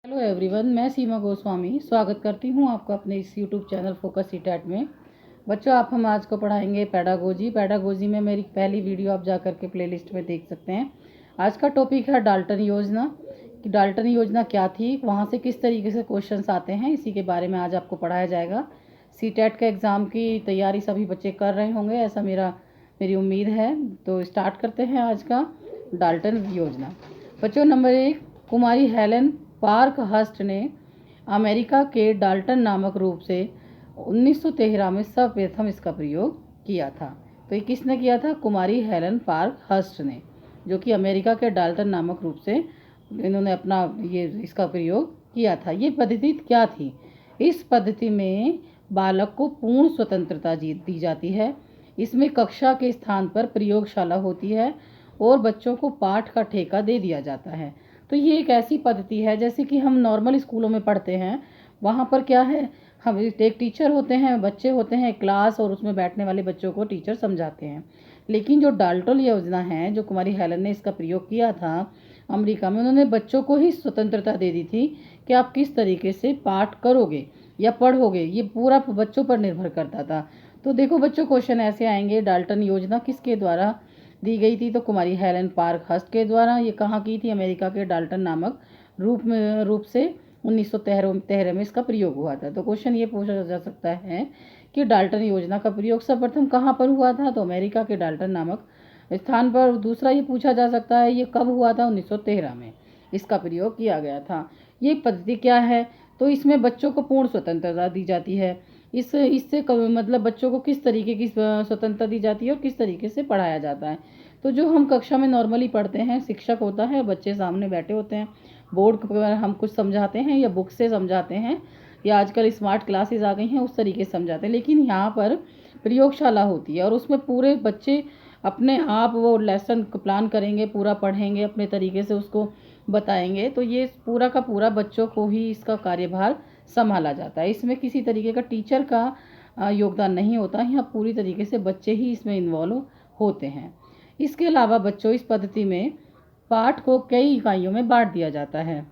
Hello everyone, मैं सीमा गोस्वामी स्वागत करती हूँ आपका अपने इस यूट्यूब चैनल फोकस सीटेट में। बच्चों, हम आज को पढ़ाएंगे पैडागोजी में मेरी पहली वीडियो आप जा कर के प्लेलिस्ट में देख सकते हैं। आज का टॉपिक है डाल्टन योजना कि डाल्टन योजना क्या थी, वहाँ से किस तरीके से क्वेश्चंस आते हैं, इसी के बारे में आज आपको पढ़ाया जाएगा। सीटेट के एग्ज़ाम की तैयारी सभी बच्चे कर रहे होंगे, ऐसा मेरी उम्मीद है। तो स्टार्ट करते हैं आज का डाल्टन योजना। बच्चों, नंबर 1, कुमारी हेलेन पार्क हस्ट ने अमेरिका के डाल्टन नामक रूप से 1913 में सर्वप्रथम इसका प्रयोग किया था। तो ये किसने किया था? कुमारी हेलेन पार्क हस्ट ने, जो कि अमेरिका के डाल्टन नामक रूप से इन्होंने इसका प्रयोग किया था। ये पद्धति क्या थी? इस पद्धति में बालक को पूर्ण स्वतंत्रता दी जाती है। इसमें कक्षा के स्थान पर प्रयोगशाला होती है और बच्चों को पाठ का ठेका दे दिया जाता है। तो ये एक ऐसी पद्धति है जैसे कि हम नॉर्मल स्कूलों में पढ़ते हैं। वहाँ पर क्या है, हम एक टीचर होते हैं, बच्चे होते हैं क्लास, और उसमें बैठने वाले बच्चों को टीचर समझाते हैं। लेकिन जो डाल्टन योजना है, जो कुमारी हेलेन ने इसका प्रयोग किया था अमेरिका में, उन्होंने बच्चों को ही स्वतंत्रता दे दी थी कि आप किस तरीके से पाठ करोगे या पढ़ोगे। ये पूरा बच्चों पर निर्भर करता था। तो देखो बच्चों, क्वेश्चन ऐसे आएंगे, डाल्टन योजना किसके द्वारा दी गई थी? तो कुमारी हेलेन पार्क हस्ट के द्वारा। ये कहाँ की थी? अमेरिका के डाल्टन नामक रूप से 1913 में इसका प्रयोग हुआ था। तो क्वेश्चन ये पूछा जा सकता है कि डाल्टन योजना का प्रयोग सर्वप्रथम कहाँ पर हुआ था? तो अमेरिका के डाल्टन नामक स्थान पर। दूसरा ये पूछा जा सकता है ये कब हुआ था? 1913 में इसका प्रयोग किया गया था। ये पद्धति क्या है? तो इसमें बच्चों को पूर्ण स्वतंत्रता दी जाती है। इससे मतलब बच्चों को किस तरीके की स्वतंत्रता दी जाती है और किस तरीके से पढ़ाया जाता है। तो जो हम कक्षा में नॉर्मली पढ़ते हैं, शिक्षक होता है, बच्चे सामने बैठे होते हैं, बोर्ड पर हम कुछ समझाते हैं या बुक से समझाते हैं, या आजकल स्मार्ट क्लासेस आ गई हैं, उस तरीके से समझाते हैं। लेकिन यहाँ पर प्रयोगशाला होती है और उसमें पूरे बच्चे अपने आप वो लेसन प्लान करेंगे, पूरा पढ़ेंगे, अपने तरीके से उसको बताएंगे। तो ये पूरा का पूरा बच्चों को ही इसका कार्यभार संभाला जाता है। इसमें किसी तरीके का टीचर का योगदान नहीं होता। यहाँ पूरी तरीके से बच्चे ही इसमें इन्वॉल्व होते हैं। इसके अलावा बच्चों, इस पद्धति में पाठ को कई इकाइयों में बांट दिया जाता है।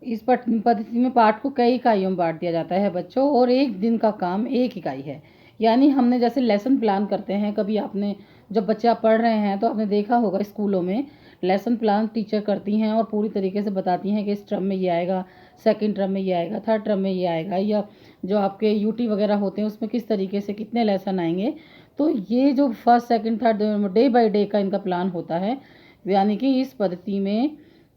इस पद्धति में पाठ को कई इकाइयों में बांट दिया जाता है बच्चों, और एक दिन का काम एक इकाई है। यानी हमने जैसे लेसन प्लान करते हैं, कभी आपने जब बच्चे आप पढ़ रहे हैं तो आपने देखा होगा स्कूलों में लेसन प्लान टीचर करती हैं और पूरी तरीके से बताती हैं कि इस टर्म में ये आएगा, सेकंड टर्म में ये आएगा, थर्ड टर्म में ये आएगा, या जो आपके यूटी वगैरह होते हैं उसमें किस तरीके से कितने लेसन आएंगे। तो ये जो first second third day by day का इनका प्लान होता है। यानी कि इस पद्धति में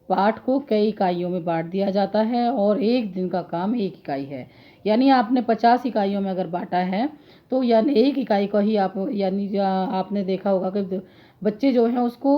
पाठ को कई इकाइयों में बांट दिया जाता है और एक दिन का काम एक इकाई है। यानी आपने 50 इकाइयों में अगर बांटा है तो यानी एक इकाई को ही आपने देखा होगा कि बच्चे जो हैं उसको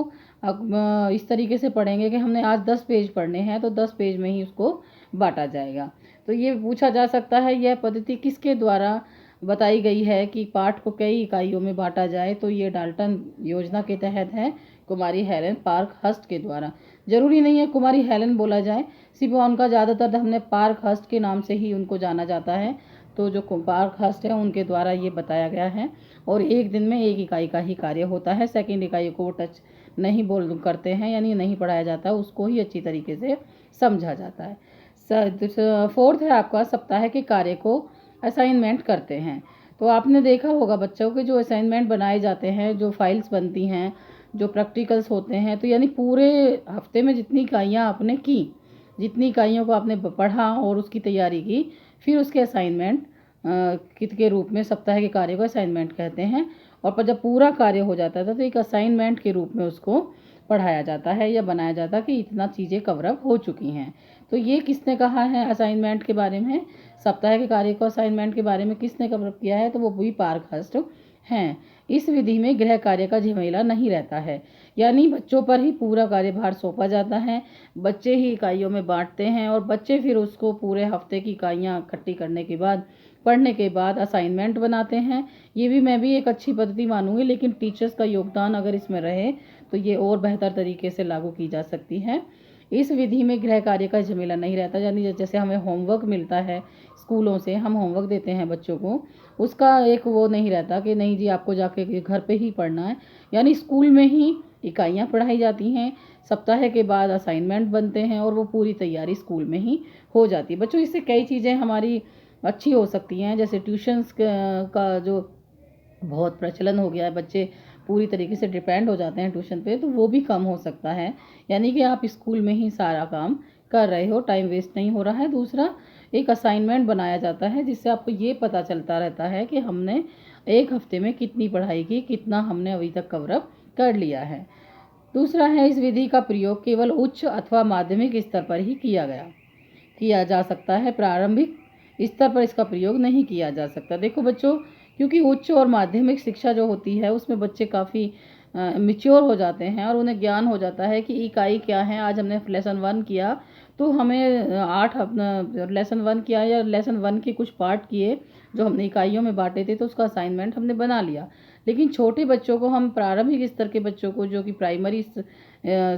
इस तरीके से पढ़ेंगे कि हमने आज 10 पेज पढ़ने हैं, तो 10 पेज में ही उसको बांटा जाएगा। तो ये पूछा जा सकता है यह पद्धति किसके द्वारा बताई गई है कि पाठ को कई इकाइयों में बांटा जाए? तो ये डाल्टन योजना के तहत है, कुमारी हेलेन पार्क हस्ट के द्वारा। जरूरी नहीं है कुमारी हेलेन बोला जाए, सिर्फ उनका ज़्यादातर हमने पार्क हस्ट के नाम से ही उनको जाना जाता है। तो जो पार्क हस्ट है उनके द्वारा ये बताया गया है, और एक दिन में एक इकाई का ही कार्य होता है। सेकंड इकाई को वो टच नहीं करते हैं, यानी नहीं पढ़ाया जाता, उसको ही अच्छी तरीके से समझा जाता है। फोर्थ है आपका सप्ताह के कार्य को असाइनमेंट करते हैं। तो आपने देखा होगा बच्चों के जो असाइनमेंट बनाए जाते हैं, जो फाइल्स बनती हैं, जो प्रैक्टिकल्स होते हैं, तो यानी पूरे हफ्ते में जितनी इकाइयाँ आपने की, जितनी इकाइयों को आपने पढ़ा और उसकी तैयारी की, फिर उसके असाइनमेंट कित के रूप में सप्ताह के कार्य को असाइनमेंट कहते हैं। और जब पूरा कार्य हो जाता था तो एक असाइनमेंट के रूप में उसको पढ़ाया जाता है या बनाया जाता है कि इतना चीज़ें कवरअप हो चुकी हैं। तो ये किसने कहा है असाइनमेंट के बारे में? सप्ताह के कार्य को असाइनमेंट के बारे में किसने कवरअप किया है? तो वो भी पार्क हस्ट हैं। इस विधि में गृह कार्य का झमेला नहीं रहता है, यानी बच्चों पर ही पूरा कार्यभार सौंपा जाता है। बच्चे ही इकाइयों में बांटते हैं और बच्चे फिर उसको पूरे हफ्ते की इकाइयाँ इकट्ठी करने के बाद, पढ़ने के बाद असाइनमेंट बनाते हैं। ये भी मैं भी एक अच्छी पद्धति मानूंगी, लेकिन टीचर्स का योगदान अगर इसमें रहे तो ये और बेहतर तरीके से लागू की जा सकती है। इस विधि में गृह कार्य का झमेला नहीं रहता, यानी जैसे हमें होमवर्क मिलता है स्कूलों से, हम होमवर्क देते हैं बच्चों को, उसका एक वो नहीं रहता कि नहीं जी आपको जाके घर पे ही पढ़ना है। यानी स्कूल में ही इकाइयाँ पढ़ाई जाती हैं, सप्ताह के बाद असाइनमेंट बनते हैं और वो पूरी तैयारी स्कूल में ही हो जाती है। बच्चों इससे कई चीज़ें हमारी अच्छी हो सकती हैं, जैसे ट्यूशन्स का जो बहुत प्रचलन हो गया है, बच्चे पूरी तरीके से डिपेंड हो जाते हैं ट्यूशन पे, तो वो भी कम हो सकता है। यानी कि आप स्कूल में ही सारा काम कर रहे हो, टाइम वेस्ट नहीं हो रहा है। दूसरा, एक असाइनमेंट बनाया जाता है जिससे आपको ये पता चलता रहता है कि हमने एक हफ्ते में कितनी पढ़ाई की, कितना हमने अभी तक कवरअप कर लिया है। दूसरा है, इस विधि का प्रयोग केवल उच्च अथवा माध्यमिक स्तर पर ही किया जा सकता है, प्रारंभिक स्तर पर इसका प्रयोग नहीं किया जा सकता। देखो बच्चों, क्योंकि उच्च और माध्यमिक शिक्षा जो होती है उसमें बच्चे काफ़ी मैच्योर हो जाते हैं और उन्हें ज्ञान हो जाता है कि इकाई क्या है। आज हमने लेसन 1 किया तो हमें 8 अपना लेसन 1 किया या लेसन 1 के कुछ पार्ट किए जो हमने इकाइयों में बांटे थे, तो उसका असाइनमेंट हमने बना लिया। लेकिन छोटे बच्चों को, हम प्रारंभिक स्तर के बच्चों को, जो कि प्राइमरी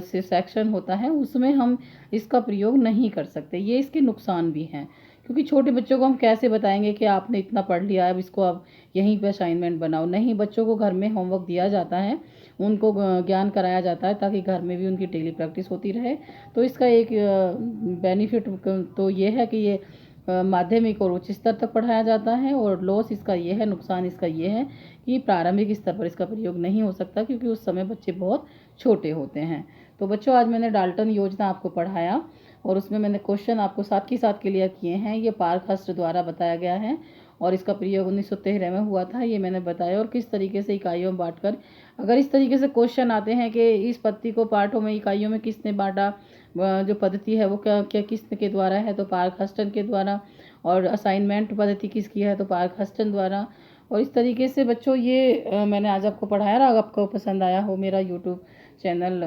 से सेक्शन होता है, उसमें हम इसका प्रयोग नहीं कर सकते। ये इसके नुकसान भी हैं, क्योंकि छोटे बच्चों को हम कैसे बताएंगे कि आपने इतना पढ़ लिया है, अब इसको आप यहीं पे असाइनमेंट बनाओ। नहीं, बच्चों को घर में होमवर्क दिया जाता है, उनको ज्ञान कराया जाता है ताकि घर में भी उनकी डेली प्रैक्टिस होती रहे। तो इसका एक बेनिफिट तो ये है कि ये माध्यमिक और उच्च स्तर तक पढ़ाया जाता है, और लॉस इसका ये है, नुकसान इसका ये है कि प्रारंभिक स्तर पर इसका प्रयोग नहीं हो सकता, क्योंकि उस समय बच्चे बहुत छोटे होते हैं। तो बच्चों, आज मैंने डाल्टन योजना आपको पढ़ाया और उसमें मैंने क्वेश्चन आपको साथ ही साथ क्लियर किए हैं। ये पार्कहर्स्ट द्वारा बताया गया है और इसका प्रयोग 1913 में हुआ था, ये मैंने बताया। और किस तरीके से इकाइयों में बांटकर, अगर इस तरीके से क्वेश्चन आते हैं कि इस पत्ती को पार्टों में, इकाइयों में किसने बांटा, जो पद्धति है वो क्या किस के द्वारा है, तो पार्कहर्स्टन के द्वारा। और असाइनमेंट पद्धति किसकी है, तो पार्कहर्स्टन द्वारा। और इस तरीके से बच्चों ये मैंने आज आपको पढ़ाया। अगर आपको पसंद आया हो मेरा यूट्यूब चैनल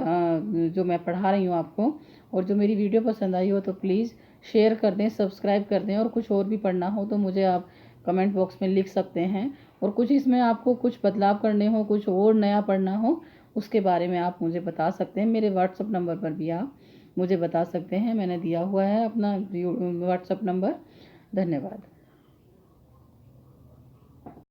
जो मैं पढ़ा रही हूँ आपको, और जो मेरी वीडियो पसंद आई हो, तो प्लीज़ शेयर कर दें, सब्सक्राइब कर दें। और कुछ और भी पढ़ना हो तो मुझे आप कमेंट बॉक्स में लिख सकते हैं। और कुछ इसमें आपको कुछ बदलाव करने हो, कुछ और नया पढ़ना हो, उसके बारे में आप मुझे बता सकते हैं। मेरे व्हाट्सअप नंबर पर भी आप मुझे बता सकते हैं, मैंने दिया हुआ है अपना व्हाट्सअप नंबर। धन्यवाद।